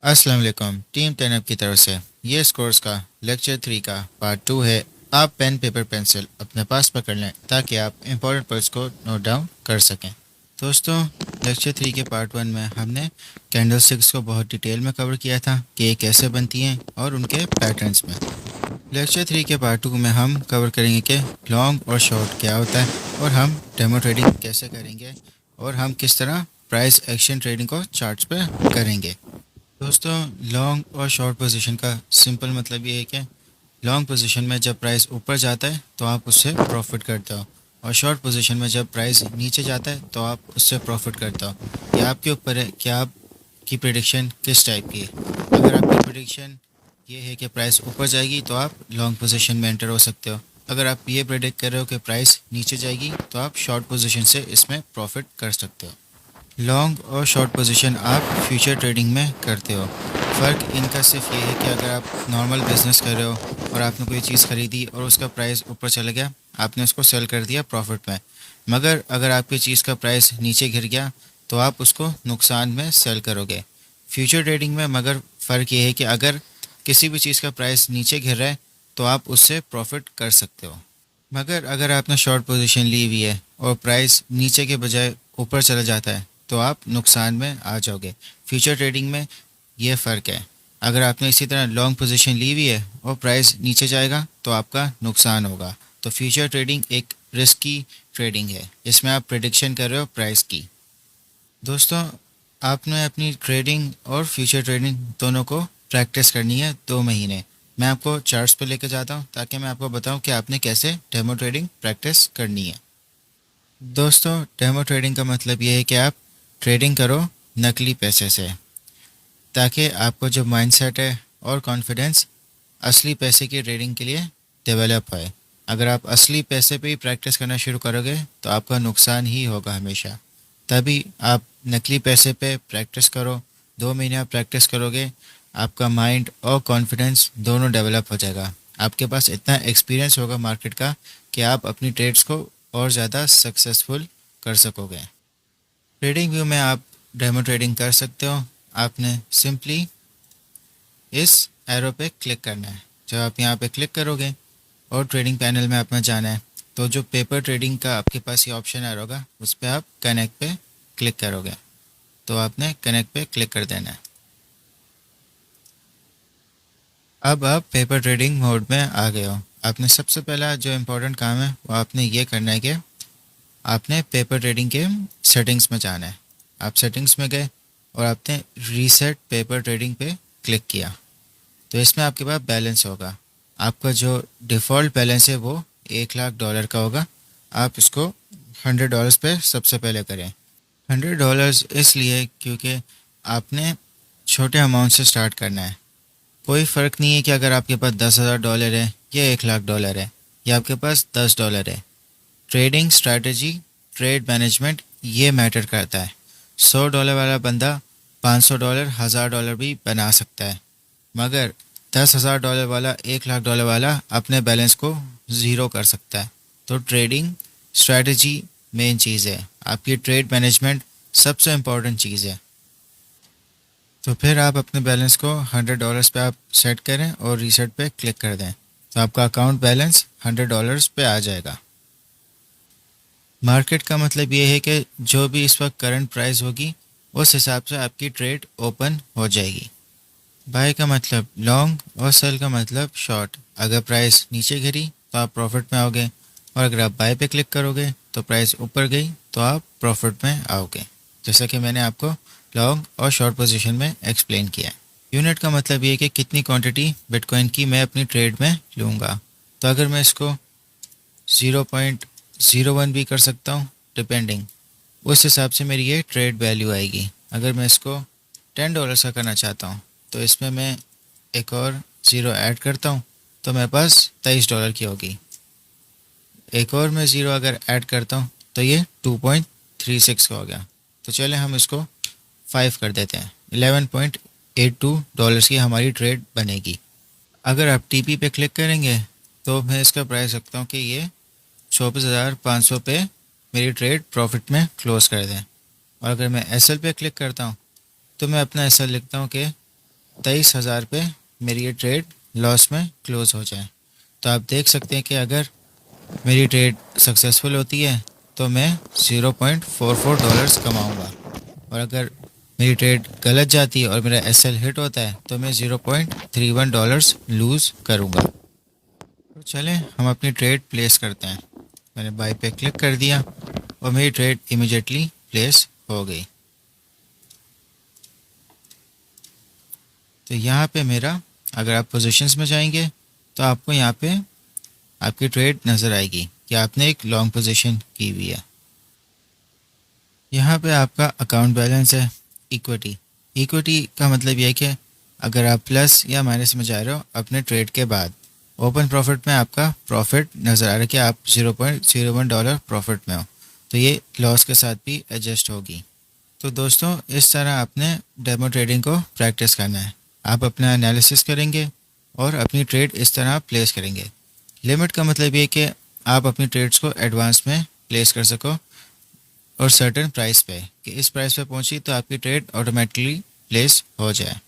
अस्सलाम वालेकुम। टीम 10 की तरफ से ये इस कोर्स का लेक्चर 3 का पार्ट 2 है। आप पेन पेपर पेंसिल अपने पास पकड़ लें ताकि आप इंपॉर्टेंट पॉइंट्स को नोट डाउन कर सकें। दोस्तों, लेक्चर 3 के पार्ट 1 में हमने कैंडल स्टिक्स को बहुत डिटेल में कवर किया था कि ये कैसे बनती हैं और उनके पैटर्न्स में। लेक्चर 3 के पार्ट 2 में हम कवर करेंगे कि लॉन्ग और शॉर्ट क्या होता है और हम डेमो ट्रेडिंग कैसे करेंगे और हम किस तरह प्राइस एक्शन ट्रेडिंग को चार्ट्स पे करेंगे। दोस्तों, लॉन्ग और शॉर्ट पोजीशन का सिंपल मतलब ये है कि लॉन्ग पोजीशन में जब प्राइस ऊपर जाता है तो आप उससे प्रॉफिट करते हो और शॉर्ट पोजीशन में जब प्राइस नीचे जाता है तो आप उससे प्रॉफिट करते हो। ये आपके ऊपर है कि आपकी प्रेडिक्शन किस टाइप की है। अगर आपकी प्रेडिक्शन ये है कि प्राइस ऊपर जाएगी तो आप लॉन्ग पोजीशन में एंटर हो सकते हो। अगर आप ये प्रेडिक्ट कर रहे हो कि प्राइस नीचे जाएगी तो आप शॉर्ट पोजीशन से इसमें प्रॉफिट कर सकते हो। लॉन्ग और शॉर्ट पोजीशन आप फ्यूचर ट्रेडिंग में करते हो। फ़र्क इनका सिर्फ ये है कि अगर आप नॉर्मल बिजनेस कर रहे हो और आपने कोई चीज़ खरीदी और उसका प्राइस ऊपर चला गया, आपने उसको सेल कर दिया प्रॉफिट में। मगर अगर आपकी चीज़ का प्राइस नीचे गिर गया तो आप उसको नुकसान में सेल करोगे। फ्यूचर ट्रेडिंग में मगर फ़र्क ये है कि अगर किसी भी चीज़ का प्राइस नीचे गिर रहा है तो आप उससे प्रॉफिट कर सकते हो। मगर अगर आपने शॉर्ट पोजीशन ली हुई है और प्राइस नीचे के बजाय ऊपर चला जाता है तो आप नुकसान में आ जाओगे। फ्यूचर ट्रेडिंग में ये फ़र्क है। अगर आपने इसी तरह लॉन्ग पोजीशन ली हुई है और प्राइस नीचे जाएगा तो आपका नुकसान होगा। तो फ्यूचर ट्रेडिंग एक रिस्की ट्रेडिंग है, इसमें आप प्रेडिक्शन कर रहे हो प्राइस की। दोस्तों, आपने अपनी ट्रेडिंग और फ्यूचर ट्रेडिंग दोनों को प्रैक्टिस करनी है 2 महीने। मैं आपको चार्ट्स पे लेके जाता हूँ ताकि मैं आपको बताऊँ कि आपने कैसे डेमो ट्रेडिंग प्रैक्टिस करनी है। दोस्तों, डेमो ट्रेडिंग का मतलब ये है कि आप ट्रेडिंग करो नकली पैसे से ताकि आपको जो माइंडसेट है और कॉन्फिडेंस असली पैसे की ट्रेडिंग के लिए डेवलप होए। अगर आप असली पैसे पे ही प्रैक्टिस करना शुरू करोगे तो आपका नुकसान ही होगा हमेशा। तभी आप नकली पैसे पे प्रैक्टिस करो। 2 महीने आप प्रैक्टिस करोगे, आपका माइंड और कॉन्फिडेंस दोनों डेवलप हो जाएगा। आपके पास इतना एक्सपीरियंस होगा मार्केट का कि आप अपनी ट्रेड्स को और ज़्यादा सक्सेसफुल कर सकोगे। ट्रेडिंग व्यू में आप डेमो ट्रेडिंग कर सकते हो। आपने सिंपली इस एरो पे क्लिक करना है। जब आप यहाँ पे क्लिक करोगे और ट्रेडिंग पैनल में आपने जाना है तो जो पेपर ट्रेडिंग का आपके पास ये ऑप्शन आ रहा होगा उस पर आप कनेक्ट पे क्लिक करोगे। तो आपने कनेक्ट पे क्लिक कर देना है। अब आप पेपर ट्रेडिंग मोड में आ गए हो। आपने सबसे पहला जो इम्पोर्टेंट काम है वो आपने ये करना है कि आपने पेपर ट्रेडिंग के सेटिंग्स में जाना है। आप सेटिंग्स में गए और आपने रीसेट पेपर ट्रेडिंग पे क्लिक किया तो इसमें आपके पास बैलेंस होगा। आपका जो डिफ़ॉल्ट बैलेंस है वो $1,00,000 का होगा। आप इसको $100 पे सबसे पहले करें। $100 इसलिए क्योंकि आपने छोटे अमाउंट से स्टार्ट करना है। कोई फ़र्क नहीं है कि अगर आपके पास $10,000 है या $1,00,000 है या आपके पास $10 है। ट्रेडिंग स्ट्रैटेजी, ट्रेड मैनेजमेंट ये मैटर करता है। $100 वाला बंदा $500, $1,000 भी बना सकता है, मगर $10,000 वाला, $1,00,000 वाला अपने बैलेंस को ज़ीरो कर सकता है। तो ट्रेडिंग स्ट्रैटेजी मेन चीज़ है। आपकी ट्रेड मैनेजमेंट सबसे इम्पोर्टेंट चीज़ है। तो फिर आप अपने बैलेंस को $100 पे आप सेट करें और रीसेट पे क्लिक कर दें तो आपका अकाउंट बैलेंस $100 पे आ जाएगा। मार्केट का मतलब ये है कि जो भी इस वक्त करंट प्राइस होगी उस हिसाब से आपकी ट्रेड ओपन हो जाएगी। बाय का मतलब लॉन्ग और सेल का मतलब शॉर्ट। अगर प्राइस नीचे गिरी तो आप प्रॉफिट में आओगे और अगर आप बाय पे क्लिक करोगे तो प्राइस ऊपर गई तो आप प्रॉफिट में आओगे, जैसा कि मैंने आपको लॉन्ग और शॉर्ट पोजीशन में एक्सप्लेन किया है। यूनिट का मतलब ये है कि कितनी क्वांटिटी बिटकॉइन की मैं अपनी ट्रेड में लूँगा। तो अगर मैं इसको 0.01 भी कर सकता हूँ डिपेंडिंग, उस हिसाब से मेरी ये ट्रेड वैल्यू आएगी। अगर मैं इसको $10 का करना चाहता हूँ तो इसमें मैं एक और ज़ीरो ऐड करता हूँ तो मेरे पास $23 की होगी। एक और मैं ज़ीरो अगर ऐड करता हूँ तो ये 2.36 का हो गया। तो चले हम इसको 5 कर देते हैं। $11.82 की हमारी ट्रेड बनेगी। अगर आप टीपी पे क्लिक करेंगे तो मैं इसका प्राइस रखता हूँ कि ये 24,500 पे मेरी ट्रेड प्रॉफिट में क्लोज कर दें। और अगर मैं एसएल पे क्लिक करता हूँ तो मैं अपना एसएल लिखता हूँ कि 23,000 पे मेरी ये ट्रेड लॉस में क्लोज़ हो जाए। तो आप देख सकते हैं कि अगर मेरी ट्रेड सक्सेसफुल होती है तो मैं $0.44 कमाऊंगा, और अगर मेरी ट्रेड गलत जाती है और मेरा एसएल हिट होता है तो मैं $0.31 लूज़ करूंगा। तो चलें हम अपनी ट्रेड प्लेस करते हैं। मैंने बाय पे क्लिक कर दिया और मेरी ट्रेड इमीडिएटली प्लेस हो गई। तो यहाँ पे मेरा, अगर आप पोजीशंस में जाएंगे तो आपको यहाँ पे आपकी ट्रेड नज़र आएगी कि आपने एक लॉन्ग पोजीशन की हुई है। यहाँ पे आपका अकाउंट बैलेंस है, इक्विटी। इक्विटी का मतलब यह है कि अगर आप प्लस या माइनस में जा रहे हो अपने ट्रेड के बाद, ओपन प्रॉफिट में आपका प्रॉफिट नज़र आ रहा है कि आप $0.01 प्रॉफिट में हो, तो ये लॉस के साथ भी एडजस्ट होगी। तो दोस्तों इस तरह आपने डेमो ट्रेडिंग को प्रैक्टिस करना है। आप अपना एनालिसिस करेंगे और अपनी ट्रेड इस तरह प्लेस करेंगे। लिमिट का मतलब ये कि आप अपनी ट्रेड्स को एडवांस में प्लेस कर सको और सर्टेन प्राइस पे, कि इस प्राइस पे पहुंची तो आपकी ट्रेड ऑटोमेटिकली प्लेस हो जाए,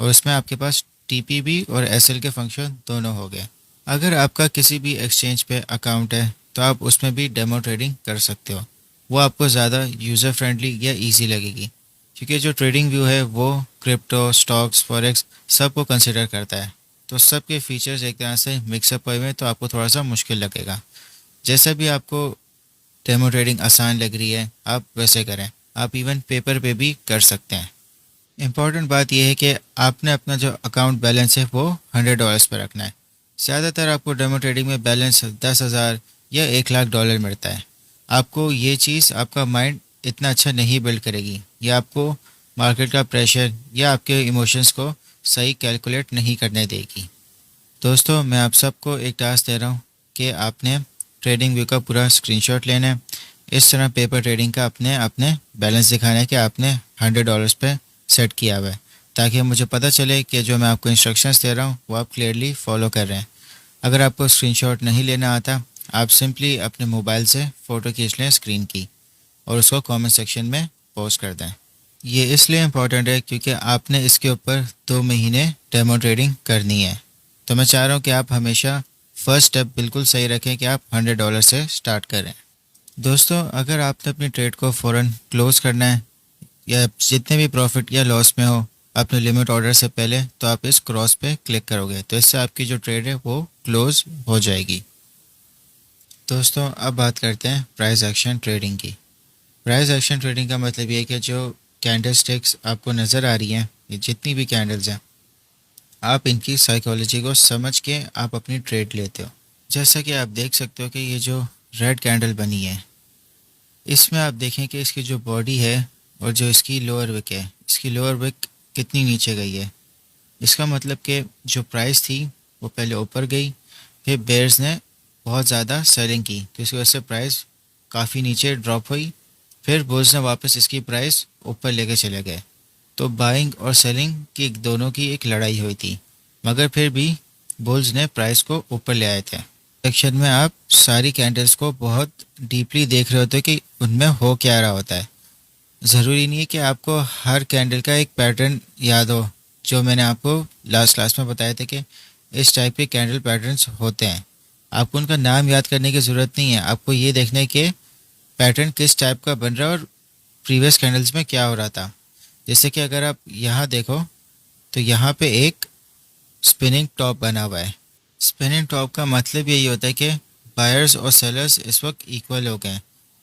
और उसमें आपके पास टीपीबी और एसएल के फंक्शन दोनों हो गए। अगर आपका किसी भी एक्सचेंज पे अकाउंट है तो आप उसमें भी डेमो ट्रेडिंग कर सकते हो। वो आपको ज़्यादा यूज़र फ्रेंडली या इजी लगेगी, क्योंकि जो ट्रेडिंग व्यू है वो क्रिप्टो, स्टॉक्स, फॉरेक्स सबको कंसिडर करता है। तो सब के फीचर्स एक तरह से मिक्सअप हुए हैं तो आपको थोड़ा सा मुश्किल लगेगा। जैसे भी आपको डेमो ट्रेडिंग आसान लग रही है आप वैसे करें। आप इवन पेपर पे भी कर सकते हैं। इम्पॉर्टेंट बात यह है कि आपने अपना जो अकाउंट बैलेंस है वो $100 पर रखना है। ज़्यादातर आपको डेमो ट्रेडिंग में बैलेंस 10,000 या $1,00,000 मिलता है। आपको ये चीज़, आपका माइंड इतना अच्छा नहीं बिल्ड करेगी, या आपको मार्केट का प्रेशर या आपके इमोशंस को सही कैलकुलेट नहीं करने देगी। दोस्तों मैं आप सबको एक टास्क दे रहा हूँ कि आपने ट्रेडिंग व्यू का पूरा स्क्रीनशॉट लेना है। इस तरह पेपर ट्रेडिंग का अपने अपने बैलेंस दिखाना है कि आपने $100 पे सेट किया हुआ है, ताकि मुझे पता चले कि जो मैं आपको इंस्ट्रक्शंस दे रहा हूँ वो आप क्लियरली फॉलो कर रहे हैं। अगर आपको स्क्रीनशॉट नहीं लेना आता, आप सिंपली अपने मोबाइल से फ़ोटो खींच लें स्क्रीन की और उसको कमेंट सेक्शन में पोस्ट कर दें। ये इसलिए इम्पोर्टेंट है क्योंकि आपने इसके ऊपर 2 महीने डेमो ट्रेडिंग करनी है। तो मैं चाह रहा हूँ कि आप हमेशा फर्स्ट स्टेप बिल्कुल सही रखें कि आप $100 से स्टार्ट करें। दोस्तों अगर आपने अपनी ट्रेड को फ़ौरन क्लोज़ करना है, या जितने भी प्रॉफिट या लॉस में हो अपने लिमिट ऑर्डर से पहले, तो आप इस क्रॉस पे क्लिक करोगे तो इससे आपकी जो ट्रेड है वो क्लोज़ हो जाएगी। दोस्तों अब बात करते हैं प्राइस एक्शन ट्रेडिंग की। प्राइस एक्शन ट्रेडिंग का मतलब ये है कि जो कैंडल स्टिक्स आपको नज़र आ रही हैं, ये जितनी भी कैंडल्स हैं, आप इनकी साइकोलॉजी को समझ के आप अपनी ट्रेड लेते हो। जैसा कि आप देख सकते हो कि ये जो रेड कैंडल बनी है, इसमें आप देखें कि इसकी जो बॉडी है और जो इसकी लोअर विक है, इसकी लोअर विक कितनी नीचे गई है। इसका मतलब कि जो प्राइस थी वो पहले ऊपर गई, फिर बेयर्स ने बहुत ज़्यादा सेलिंग की तो इसकी वजह से प्राइस काफ़ी नीचे ड्रॉप हुई, फिर बुल्स ने वापस इसकी प्राइस ऊपर लेके चले गए। तो बाइंग और सेलिंग की दोनों की एक लड़ाई हुई थी, मगर फिर भी बुल्स ने प्राइस को ऊपर ले आए थे। सेक्शन में आप सारी कैंडल्स को बहुत डीपली देख रहे होते हो कि उनमें हो क्या रहा होता है। ज़रूरी नहीं है कि आपको हर कैंडल का एक पैटर्न याद हो। जो मैंने आपको लास्ट क्लास में बताया था कि इस टाइप के कैंडल पैटर्न्स होते हैं, आपको उनका नाम याद करने की ज़रूरत नहीं है। आपको ये देखना है कि पैटर्न किस टाइप का बन रहा है और प्रीवियस कैंडल्स में क्या हो रहा था। जैसे कि अगर आप यहाँ देखो तो यहाँ पे एक स्पिनिंग टॉप बना हुआ है। स्पिनिंग टॉप का मतलब यही होता है कि बायर्स और सेलर्स इस वक्त इक्वल हो गए,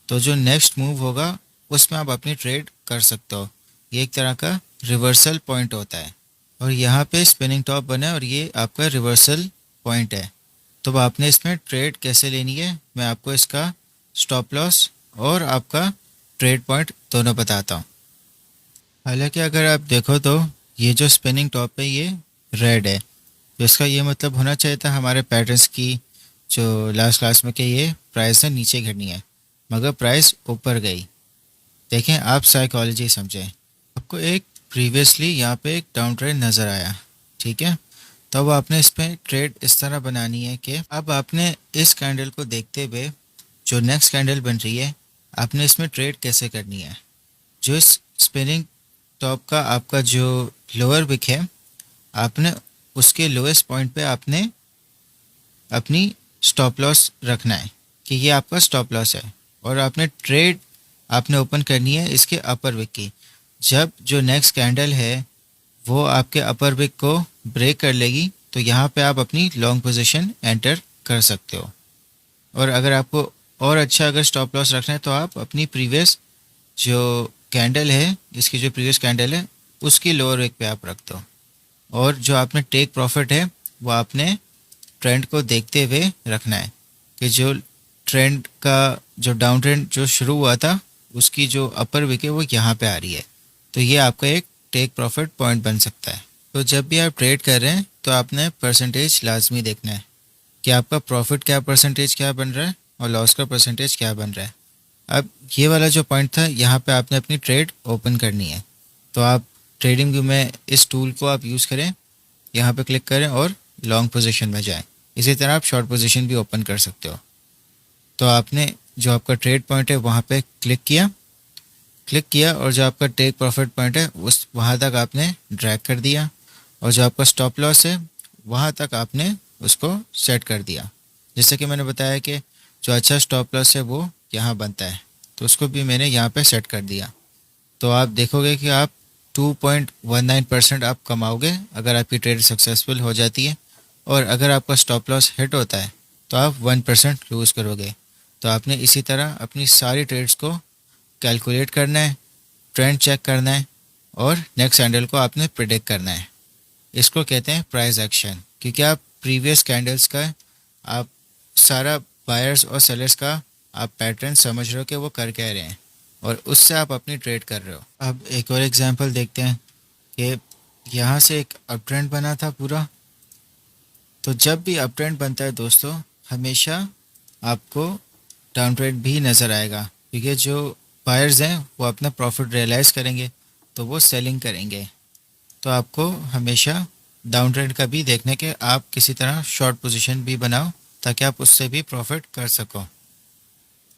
तो जो नेक्स्ट मूव होगा उसमें आप अपनी ट्रेड कर सकते हो। ये एक तरह का रिवर्सल पॉइंट होता है, और यहाँ पे स्पिनिंग टॉप बना है और ये आपका रिवर्सल पॉइंट है। तो अब आपने इसमें ट्रेड कैसे लेनी है मैं आपको इसका स्टॉप लॉस और आपका ट्रेड पॉइंट दोनों बताता हूँ। हालांकि अगर आप देखो तो ये जो स्पिनिंग टॉप है ये रेड है, तो इसका ये मतलब होना चाहिए था हमारे पैटर्न्स की जो लास्ट क्लास में कि ये प्राइस ने नीचे गिरनी है, मगर प्राइस ऊपर गई। देखें आप साइकोलॉजी समझें। आपको एक प्रीवियसली यहाँ पे एक डाउन ट्रेंड नज़र आया, ठीक है। तो अब आपने इस पर ट्रेड इस तरह बनानी है कि अब आपने इस कैंडल को देखते हुए जो नेक्स्ट कैंडल बन रही है आपने इसमें ट्रेड कैसे करनी है। जो इस स्पिनिंग टॉप का आपका जो लोअर विक है आपने उसके लोएस्ट पॉइंट पे आपने अपनी स्टॉप लॉस रखना है कि ये आपका स्टॉप लॉस है, और आपने ट्रेड आपने ओपन करनी है इसके अपर विक की। जब जो नेक्स्ट कैंडल है वो आपके अपर विक को ब्रेक कर लेगी तो यहाँ पे आप अपनी लॉन्ग पोजीशन एंटर कर सकते हो। और अगर आपको और अच्छा अगर स्टॉप लॉस रखना है तो आप अपनी प्रीवियस जो कैंडल है, इसकी जो प्रीवियस कैंडल है उसकी लोअर विक पे आप रख दो। और जो आपने टेक प्रॉफिट है वो आपने ट्रेंड को देखते हुए रखना है कि जो ट्रेंड का जो डाउन ट्रेंड जो शुरू हुआ था उसकी जो अपर विक है वो यहाँ पे आ रही है, तो ये आपका एक टेक प्रॉफिट पॉइंट बन सकता है। तो जब भी आप ट्रेड कर रहे हैं तो आपने परसेंटेज लाजमी देखना है कि आपका प्रॉफिट क्या परसेंटेज क्या बन रहा है और लॉस का परसेंटेज क्या बन रहा है। अब ये वाला जो पॉइंट था यहाँ पे आपने अपनी ट्रेड ओपन करनी है, तो आप ट्रेडिंग व्यू में इस टूल को आप यूज़ करें, यहाँ पे क्लिक करें और लॉन्ग पोजीशन में जाएं। इसी तरह आप शॉर्ट पोजीशन भी ओपन कर सकते हो। तो आपने जो आपका ट्रेड पॉइंट है वहाँ पे क्लिक किया और जो आपका टेक प्रॉफिट पॉइंट है उस वहाँ तक आपने ड्रैग कर दिया, और जो आपका स्टॉप लॉस है वहाँ तक आपने उसको सेट कर दिया। जैसे कि मैंने बताया कि जो अच्छा स्टॉप लॉस है वो यहाँ बनता है, तो उसको भी मैंने यहाँ पे सेट कर दिया। तो आप देखोगे कि आप 2.19% आप कमाओगे अगर आपकी ट्रेड सक्सेसफुल हो जाती है, और अगर आपका स्टॉप लॉस हिट होता है तो आप 1% लूज़ करोगे। तो आपने इसी तरह अपनी सारी ट्रेड्स को कैलकुलेट करना है, ट्रेंड चेक करना है, और नेक्स्ट कैंडल को आपने प्रिडिक्ट करना है। इसको कहते हैं प्राइस एक्शन, क्योंकि आप प्रीवियस कैंडल्स का आप सारा बायर्स और सेलर्स का आप पैटर्न समझ रहे हो कि वो कर क्या रहे हैं, और उससे आप अपनी ट्रेड कर रहे हो। अब एक और एग्जांपल देखते हैं कि यहाँ से एक अप ट्रेंड बना था पूरा। तो जब भी अप ट्रेंड बनता है दोस्तों, हमेशा आपको डाउन ट्रेंड भी नज़र आएगा, क्योंकि जो बायर्स हैं वो अपना प्रॉफिट रियलाइज़ करेंगे तो वो सेलिंग करेंगे। तो आपको हमेशा डाउन ट्रेंड का भी देखने के आप किसी तरह शॉर्ट पोजीशन भी बनाओ ताकि आप उससे भी प्रॉफिट कर सको।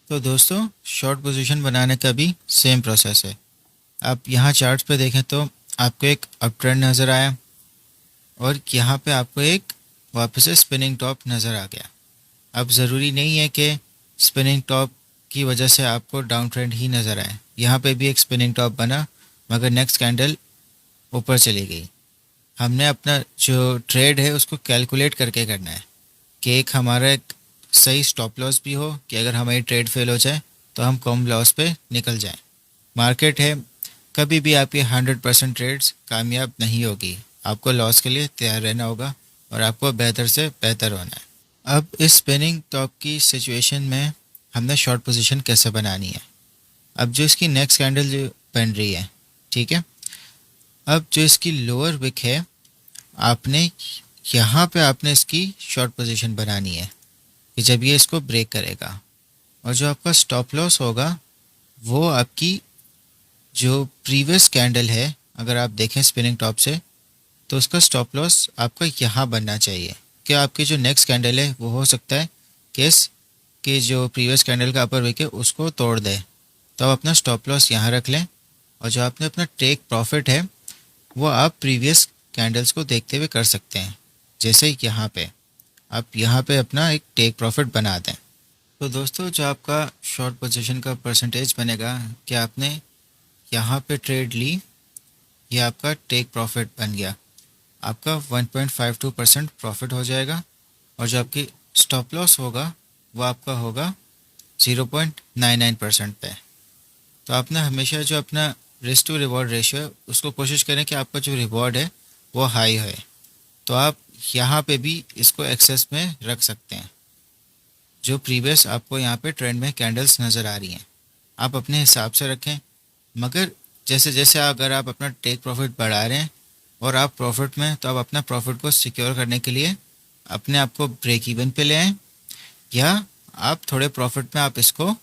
तो दोस्तों शॉर्ट पोजीशन बनाने का भी सेम प्रोसेस है। आप यहाँ चार्ट्स पे देखें तो आपको एक अप ट्रेंड नज़र आया, और यहाँ पे आपको एक वापस से स्पिनिंग टॉप नज़र आ गया। अब ज़रूरी नहीं है कि स्पिनिंग टॉप की वजह से आपको डाउन ट्रेंड ही नज़र आए। यहाँ पे भी एक स्पिनिंग टॉप बना मगर नेक्स्ट कैंडल ऊपर चली गई। हमने अपना जो ट्रेड है उसको कैलकुलेट करके करना है कि एक हमारा एक सही स्टॉप लॉस भी हो कि अगर हमारी ट्रेड फेल हो जाए तो हम कम लॉस पे निकल जाएं। मार्केट है, कभी भी आपकी 100% ट्रेड्स कामयाब नहीं होगी, आपको लॉस के लिए तैयार रहना होगा और आपको बेहतर से बेहतर होना है। अब इस स्पिनिंग टॉप की सिचुएशन में हमने शॉर्ट पोजीशन कैसे बनानी है। अब जो इसकी नेक्स्ट कैंडल जो बन रही है, ठीक है, अब जो इसकी लोअर विक है आपने यहाँ पे आपने इसकी शॉर्ट पोजीशन बनानी है कि जब ये इसको ब्रेक करेगा, और जो आपका स्टॉप लॉस होगा वो आपकी जो प्रीवियस कैंडल है, अगर आप देखें स्पिनिंग टॉप से तो उसका स्टॉप लॉस आपका यहाँ बनना चाहिए कि आपकी जो नेक्स्ट कैंडल है वो हो सकता है कि इसके जो प्रीवियस कैंडल का अपर विक है उसको तोड़ दे। तो आप अपना स्टॉप लॉस यहाँ रख लें, और जो आपने अपना टेक प्रॉफिट है वो आप प्रीवियस कैंडल्स को देखते हुए कर सकते हैं। जैसे यहाँ पे आप यहाँ पे अपना एक टेक प्रॉफिट बना दें। तो दोस्तों जो आपका शॉर्ट पोजीशन का परसेंटेज बनेगा कि आपने यहाँ पे ट्रेड ली, ये आपका टेक प्रॉफिट बन गया, आपका 1.52% प्रॉफिट हो जाएगा, और जो आपकी स्टॉप लॉस होगा वो आपका होगा 0.99% पे। तो आपने हमेशा जो अपना रिस्क टू रिवॉर्ड रेशियो है उसको कोशिश करें कि आपका जो रिवॉर्ड है वो हाई है। तो आप यहाँ पे भी इसको एक्सेस में रख सकते हैं। जो प्रीवियस आपको यहाँ पे ट्रेंड में कैंडल्स नज़र आ रही हैं आप अपने हिसाब से रखें, मगर जैसे जैसे अगर आप अपना टेक प्रॉफिट बढ़ा रहे हैं और आप प्रॉफिट में, तो आप अपना प्रॉफिट को सिक्योर करने के लिए अपने आप को ब्रेक इवन पे ले आएँ, या आप थोड़े प्रॉफिट में आप इसको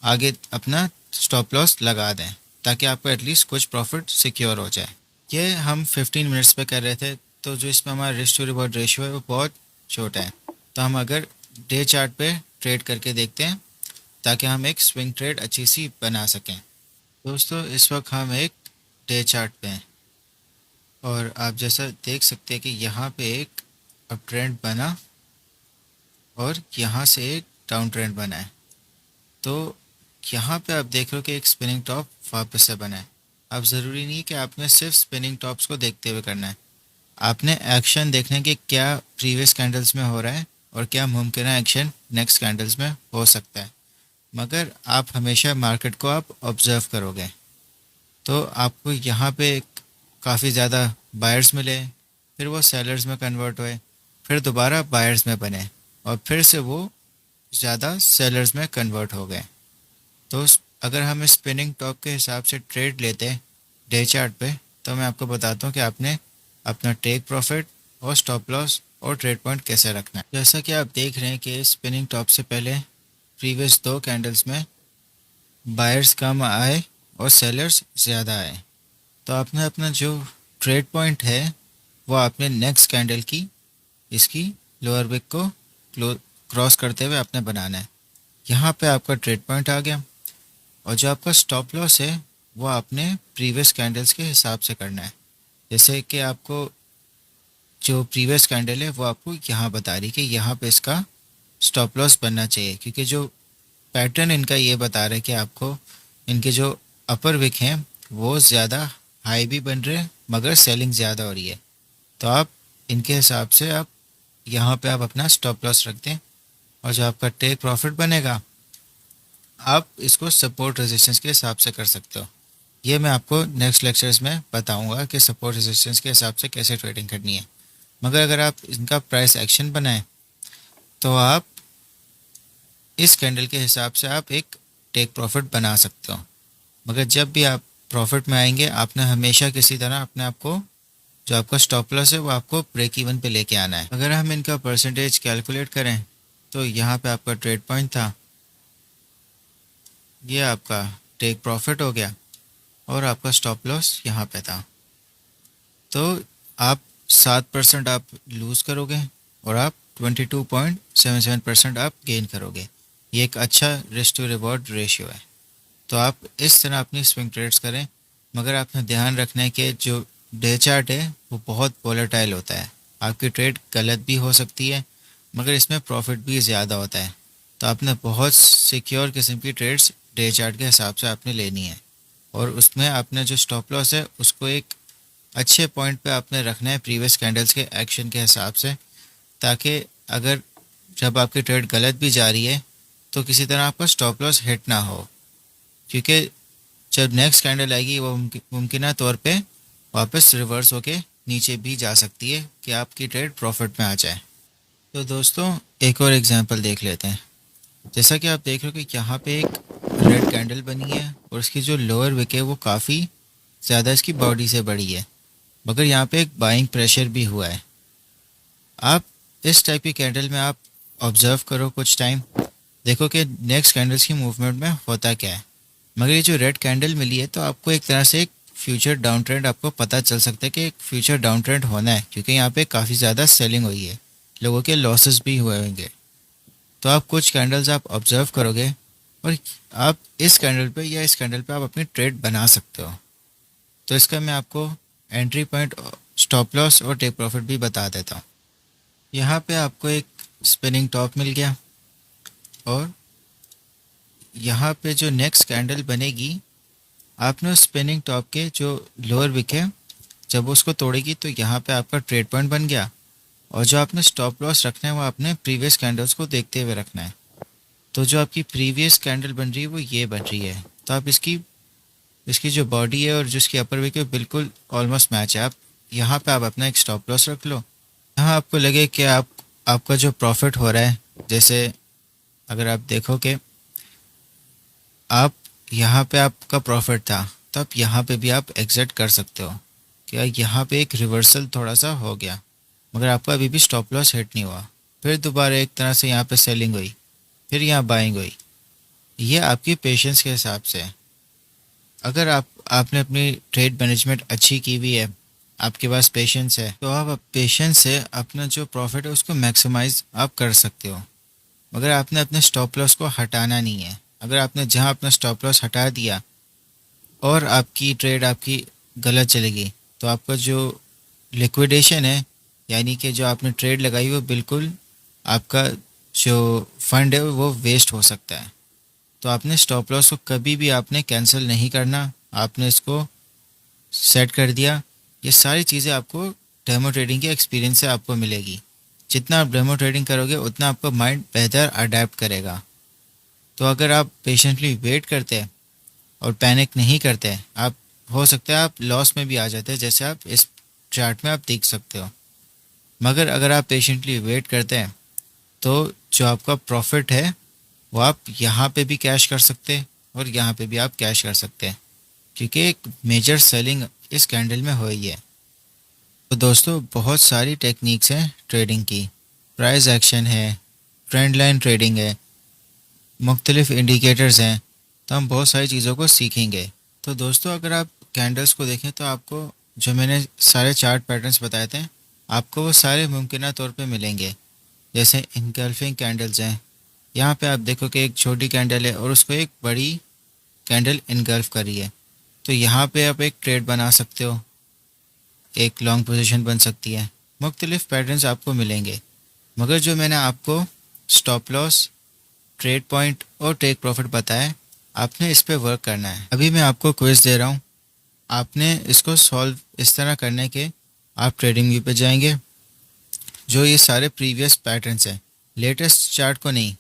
आगे अपना स्टॉप लॉस लगा दें ताकि आपको एटलीस्ट कुछ प्रॉफिट सिक्योर हो जाए। ये हम 15 मिनट्स पे कर रहे थे, तो जो इसमें हमारा रिस्क टू रिवॉर्ड रेशियो है वो बहुत छोटा है। तो हम अगर डे चार्ट पे ट्रेड करके देखते हैं ताकि हम एक स्विंग ट्रेड अच्छी सी बना सकें। दोस्तों इस वक्त हम एक डे चार्ट पे हैं और आप जैसा देख सकते हैं कि यहाँ पे एक अप ट्रेंड बना और यहाँ से एक डाउन ट्रेंड बना है। तो यहाँ पे आप देख रहे हो कि एक स्पिनिंग टॉप वापस से बना है। अब ज़रूरी नहीं है कि आपने सिर्फ स्पिनिंग टॉप्स को देखते हुए करना है, आपने एक्शन देखना है कि क्या प्रीवियस कैंडल्स में हो रहा है और क्या मुमकिन एक्शन नेक्स्ट कैंडल्स में हो सकता है। मगर आप हमेशा मार्केट को आप ऑब्जर्व करोगे तो आपको यहाँ पे काफ़ी ज़्यादा बायर्स मिले, फिर वो सेलर्स में कन्वर्ट हुए, फिर दोबारा बायर्स में बने और फिर से वो ज़्यादा सेलर्स में कन्वर्ट हो गए। तो अगर हम स्पिनिंग टॉप के हिसाब से ट्रेड लेते हैं डे चार्ट पे, तो मैं आपको बताता हूँ कि आपने अपना टेक प्रॉफिट और स्टॉप लॉस और ट्रेड पॉइंट कैसे रखना है। जैसा कि आप देख रहे हैं कि स्पिनिंग टॉप से पहले प्रीवियस 2 कैंडल्स में बायर्स कम आए और सेलर्स ज़्यादा आए। तो आपने अपना जो ट्रेड पॉइंट है वो आपने नेक्स्ट कैंडल की इसकी लोअर विक को क्रॉस करते हुए आपने बनाना है। यहाँ पे आपका ट्रेड पॉइंट आ गया और जो आपका स्टॉप लॉस है वो आपने प्रीवियस कैंडल्स के हिसाब से करना है। जैसे कि आपको जो प्रीवियस कैंडल है वो आपको यहाँ बता रही कि यहाँ पे इसका स्टॉप लॉस बनना चाहिए, क्योंकि जो पैटर्न इनका ये बता रहा है कि आपको इनके जो अपर विक हैं वो ज़्यादा हाई भी बन रहे हैं मगर सेलिंग ज़्यादा हो रही है। तो आप इनके हिसाब से आप यहाँ पे आप अपना स्टॉप लॉस रख दें और जो आपका टेक प्रॉफिट बनेगा आप इसको सपोर्ट रेजिस्टेंस के हिसाब से कर सकते हो। ये मैं आपको नेक्स्ट लेक्चर्स में बताऊंगा कि सपोर्ट रेजिस्टेंस के हिसाब से कैसे ट्रेडिंग करनी है। मगर अगर आप इनका प्राइस एक्शन बनाएं तो आप इस कैंडल के हिसाब से आप एक टेक प्रॉफिट बना सकते हो। मगर जब भी आप प्रॉफिट में आएंगे आपने हमेशा किसी तरह अपने आप को जो आपका स्टॉप लॉस है वो आपको ब्रेक इवन पे लेके आना है। अगर हम इनका परसेंटेज कैलकुलेट करें तो यहाँ पे आपका ट्रेड पॉइंट था, ये आपका टेक प्रॉफिट हो गया और आपका स्टॉप लॉस यहाँ पे था। तो आप 7% आप लूज़ करोगे और आप 22.77% आप गेन करोगे। ये एक अच्छा रिस्क टू रिवॉर्ड रेशियो है। तो आप इस तरह अपनी स्विंग ट्रेड्स करें, मगर आपने ध्यान रखना है कि जो डे चार्ट है वो बहुत वोलेटाइल होता है। आपकी ट्रेड गलत भी हो सकती है मगर इसमें प्रॉफिट भी ज़्यादा होता है। तो आपने बहुत सिक्योर किस्म की ट्रेड्स डे चार्ट के हिसाब से आपने लेनी है और उसमें आपने जो स्टॉप लॉस है उसको एक अच्छे पॉइंट पे आपने रखना है प्रीवियस कैंडल्स के एक्शन के हिसाब से, ताकि अगर जब आपकी ट्रेड गलत भी जा रही है तो किसी तरह आपका स्टॉप लॉस हिट ना हो, क्योंकि जब नेक्स्ट कैंडल आएगी वो मुमकिन तौर पे वापस रिवर्स होके नीचे भी जा सकती है कि आपकी ट्रेड प्रॉफिट में आ जाए। तो दोस्तों एक और एग्जांपल देख लेते हैं। जैसा कि आप देख रहे हो कि यहाँ पे एक रेड कैंडल बनी है और उसकी जो लोअर विक है वो काफ़ी ज़्यादा इसकी बॉडी से बड़ी है, मगर यहाँ पे एक बाइंग प्रेशर भी हुआ है। आप इस टाइप की कैंडल में आप ऑब्जर्व करो कुछ टाइम, देखो कि नेक्स्ट कैंडल्स की मूवमेंट में होता क्या है। मगर ये जो रेड कैंडल मिली है तो आपको एक तरह से एक फ्यूचर डाउन ट्रेंड आपको पता चल सकता है कि एक फ्यूचर डाउन ट्रेंड होना है, क्योंकि यहाँ पे काफ़ी ज़्यादा सेलिंग हुई है, लोगों के लॉसेस भी हुए होंगे। तो आप कुछ कैंडल्स आप ऑब्जर्व करोगे और आप इस कैंडल पे या इस कैंडल पे आप अपनी ट्रेड बना सकते हो। तो इसका मैं आपको एंट्री पॉइंट, स्टॉप लॉस और टेक प्रॉफिट भी बता देता हूँ। यहाँ पे आपको एक स्पिनिंग टॉप मिल गया और यहाँ पे जो नेक्स्ट कैंडल बनेगी आपने स्पिनिंग टॉप के जो लोअर विक है जब उसको तोड़ेगी तो यहाँ पे आपका ट्रेड पॉइंट बन गया और जो आपने स्टॉप लॉस रखना है वो आपने प्रीवियस कैंडल्स को देखते हुए रखना है। तो जो आपकी प्रीवियस कैंडल बन रही है वो ये बन रही है, तो आप इसकी इसकी जो बॉडी है और जिसकी अपर विक है बिल्कुल ऑलमोस्ट मैच है। आप यहाँ पे आप अपना एक स्टॉप लॉस रख लो। यहाँ आपको लगे कि आपका जो प्रॉफिट हो रहा है, जैसे अगर आप देखो कि आप यहाँ पे आपका प्रॉफिट था तो आप यहाँ पे भी आप एग्जिट कर सकते हो। क्या यहाँ पे एक रिवर्सल थोड़ा सा हो गया मगर आपका अभी भी स्टॉप लॉस हिट नहीं हुआ, फिर दोबारा एक तरह से यहाँ पे सेलिंग हुई, फिर यहाँ बाइंग हुई। ये आपकी पेशेंस के हिसाब से है। अगर आपने अपनी ट्रेड मैनेजमेंट अच्छी की हुई है, आपके पास पेशेंस है, तो आप पेशेंस से अपना जो प्रॉफिट है उसको मैक्सिमाइज आप कर सकते हो। मगर आपने अपने स्टॉप लॉस को हटाना नहीं है। अगर आपने जहाँ अपना स्टॉप लॉस हटा दिया और आपकी ट्रेड आपकी गलत चलेगी तो आपका जो लिक्विडेशन है, यानी कि जो आपने ट्रेड लगाई वो बिल्कुल आपका जो फंड है वो वेस्ट हो सकता है। तो आपने स्टॉप लॉस को कभी भी आपने कैंसिल नहीं करना, आपने इसको सेट कर दिया। ये सारी चीज़ें आपको डेमो ट्रेडिंग के एक्सपीरियंस से आपको मिलेगी। जितना आप डेमो ट्रेडिंग करोगे उतना आपका माइंड बेहतर अडेप्ट करेगा। तो अगर आप पेशेंटली वेट करते हैं और पैनिक नहीं करते हैं, आप हो सकता है आप लॉस में भी आ जाते हैं, जैसे आप इस चार्ट में आप देख सकते हो। मगर अगर आप पेशेंटली वेट करते हैं तो जो आपका प्रॉफिट है वो आप यहाँ पे भी कैश कर सकते हैं और यहाँ पे भी आप कैश कर सकते हैं, क्योंकि एक मेजर सेलिंग इस कैंडल में हो ही है। तो दोस्तों बहुत सारी टेक्निक्स हैं ट्रेडिंग की। प्राइस एक्शन है, ट्रेंड लाइन ट्रेडिंग है, मुख्तलिफ इंडिकेटर्स हैं। तो हम बहुत सारी चीज़ों को सीखेंगे। तो दोस्तों अगर आप कैंडल्स को देखें तो आपको जो मैंने सारे चार्ट पैटर्न्स बताए थे आपको वो सारे मुमकिन तौर पे मिलेंगे। जैसे इनगल्फिंग कैंडल्स हैं, यहाँ पे आप देखो कि एक छोटी कैंडल है और उसको एक बड़ी कैंडल इनगल्फ कर रही है। तो यहाँ पे आप एक ट्रेड बना सकते हो, एक लॉन्ग पोजीशन बन सकती है। मुख्तलिफ पैटर्न्स आपको मिलेंगे, मगर जो मैंने आपको स्टॉप लॉस, ट्रेड पॉइंट और टेक प्रॉफिट बताया, आपने इस पे वर्क करना है। अभी मैं आपको क्विज दे रहा हूँ, आपने इसको सॉल्व इस तरह करने के आप ट्रेडिंग व्यू पे जाएंगे। जो ये सारे प्रीवियस पैटर्न्स हैं, लेटेस्ट चार्ट को नहीं,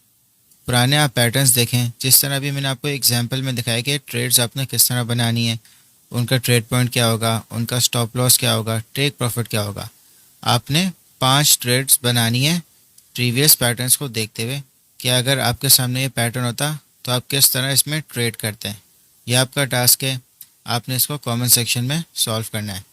पुराने आप पैटर्न्स देखें। जिस तरह अभी मैंने आपको एग्जांपल में दिखाया कि ट्रेड्स आपने किस तरह बनानी है, उनका ट्रेड पॉइंट क्या होगा, उनका स्टॉप लॉस क्या होगा, टेक प्रॉफिट क्या होगा। आपने 5 ट्रेड्स बनानी है प्रीवियस पैटर्न्स को देखते हुए कि अगर आपके सामने ये पैटर्न होता तो आप किस तरह इसमें ट्रेड करते हैं। यह आपका टास्क है, आपने इसको कमेंट सेक्शन में सॉल्व करना है।